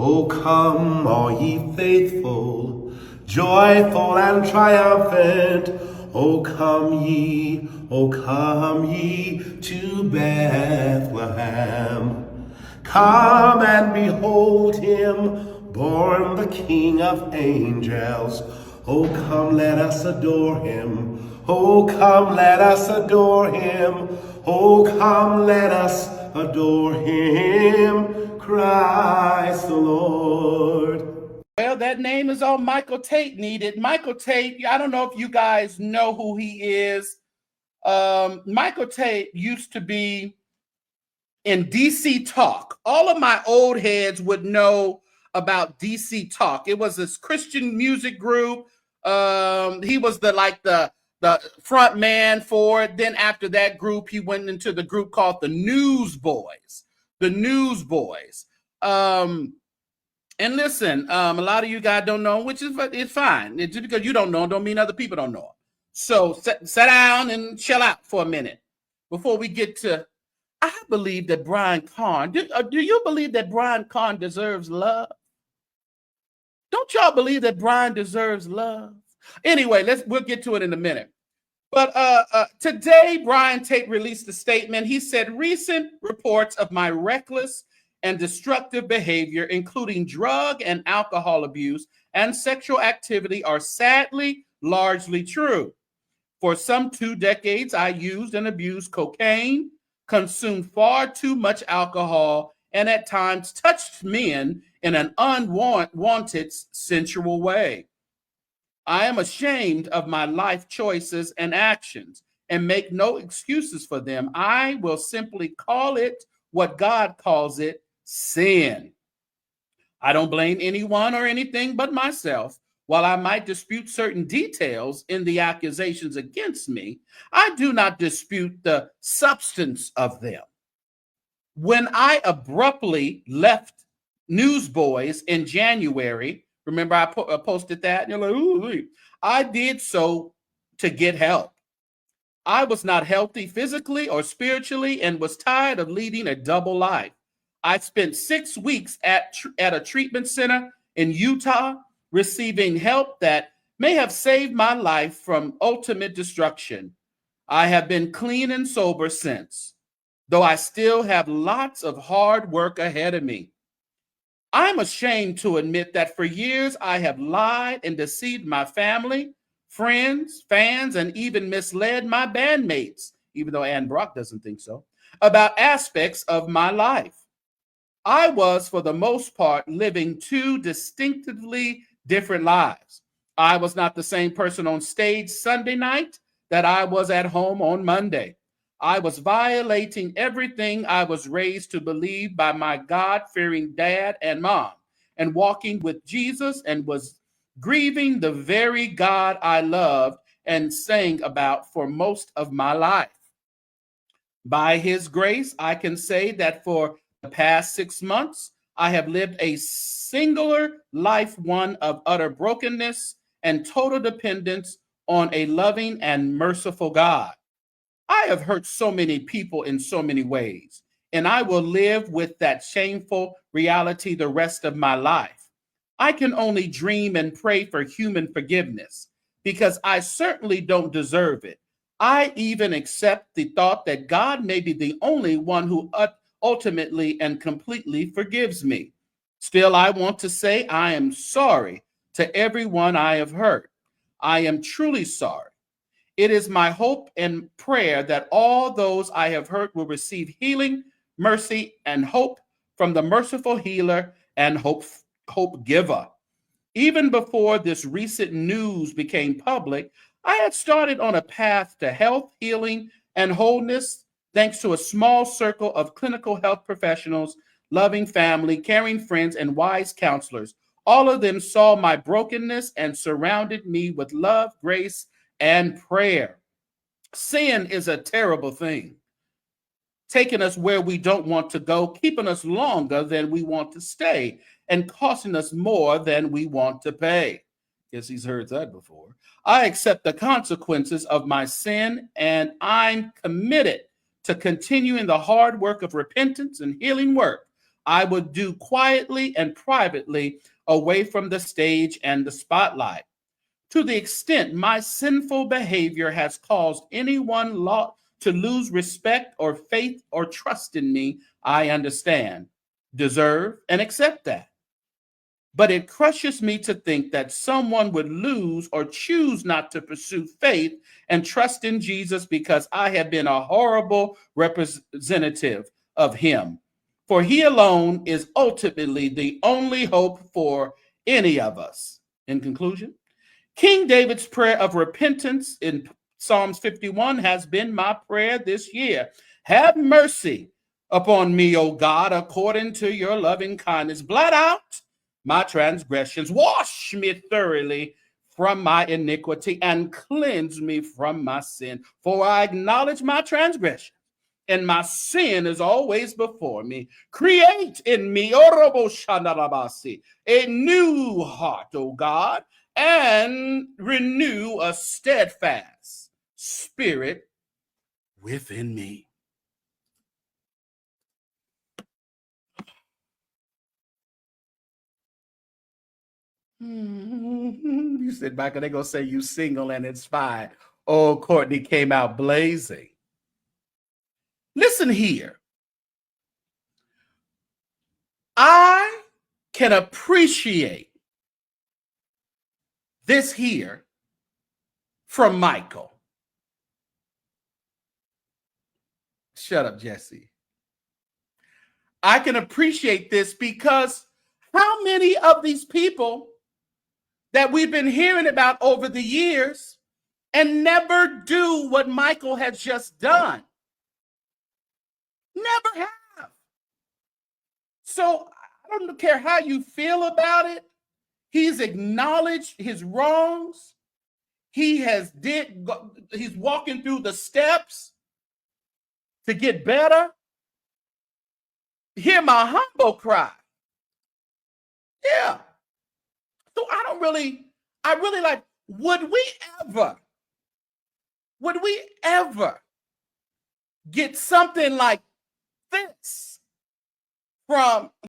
Oh, come, all ye faithful, joyful and triumphant. O come ye to Bethlehem. Come and behold him, born the King of angels. Oh, come, let us adore him. Oh, come, let us adore him. Oh, come, let us adore him, Christ the Lord. Well, that name is all Michael Tate needed. Michael Tate, I don't know if you guys know who he is. Michael Tate used to be in DC Talk. All of my old heads would know about DC Talk. It was this Christian music group. He was the front man for it. Then after that group, he went into the group called the Newsboys. The Newsboys. And listen, a lot of you guys don't know, which is it's fine. Just because you don't know don't mean other people don't know. So sit down and chill out for a minute before we get to. I believe that Brian Carn. Do you believe that Brian Carn deserves love? Don't y'all believe that Brian deserves love? Anyway, we'll get to it in a minute. But today, Brian Tate released a statement. He said, recent reports of my reckless and destructive behavior, including drug and alcohol abuse and sexual activity, are sadly largely true. For some 2 decades, I used and abused cocaine, consumed far too much alcohol, and at times touched men in an unwanted, sensual way. I am ashamed of my life choices and actions and make no excuses for them. I will simply call it what God calls it, sin. I don't blame anyone or anything but myself. While I might dispute certain details in the accusations against me, I do not dispute the substance of them. When I abruptly left Newsboys in January, remember I posted that? And you're like, ooh, I did so to get help. I was not healthy physically or spiritually and was tired of leading a double life. I spent 6 weeks at a treatment center in Utah, receiving help that may have saved my life from ultimate destruction. I have been clean and sober since, though I still have lots of hard work ahead of me. I'm ashamed to admit that for years I have lied and deceived my family, friends, fans, and even misled my bandmates, even though Ann Brock doesn't think so, about aspects of my life. I was, for the most part, living 2 distinctively different lives. I was not the same person on stage Sunday night that I was at home on Monday. I was violating everything I was raised to believe by my God-fearing dad and mom, and walking with Jesus, and was grieving the very God I loved and sang about for most of my life. By his grace, I can say that for the past 6 months, I have lived a singular life, one of utter brokenness and total dependence on a loving and merciful God. I have hurt so many people in so many ways, and I will live with that shameful reality the rest of my life. I can only dream and pray for human forgiveness because I certainly don't deserve it. I even accept the thought that God may be the only one who ultimately and completely forgives me. Still, I want to say I am sorry to everyone I have hurt. I am truly sorry. It is my hope and prayer that all those I have hurt will receive healing, mercy, and hope from the merciful healer and hope giver. Even before this recent news became public, I had started on a path to health, healing, and wholeness thanks to a small circle of clinical health professionals, loving family, caring friends, and wise counselors. All of them saw my brokenness and surrounded me with love, grace, and prayer. Sin is a terrible thing, taking us where we don't want to go, keeping us longer than we want to stay, and costing us more than we want to pay. Guess he's heard that before. I accept the consequences of my sin, and I'm committed to continuing the hard work of repentance and healing work I would do quietly and privately away from the stage and the spotlight. To the extent my sinful behavior has caused anyone to lose respect or faith or trust in me, I understand, deserve, and accept that. But it crushes me to think that someone would lose or choose not to pursue faith and trust in Jesus because I have been a horrible representative of him. For he alone is ultimately the only hope for any of us. In conclusion, King David's prayer of repentance in Psalms 51 has been my prayer this year. Have mercy upon me, O God, according to your loving kindness. Blot out my transgressions. Wash me thoroughly from my iniquity and cleanse me from my sin. For I acknowledge my transgression, and my sin is always before me. Create in me a new heart, O God, and renew a steadfast spirit within me. You said, Michael, they're going to say you single and inspired. Oh, Courtney came out blazing. Listen here. I can appreciate this here from Michael. Shut up, Jesse. I can appreciate this because how many of these people that we've been hearing about over the years and never do what Michael has just done? Never have. So I don't care how you feel about it. He's acknowledged his wrongs. He's walking through the steps to get better. Hear my humble cry. Yeah. So I really like, would we ever get something like this from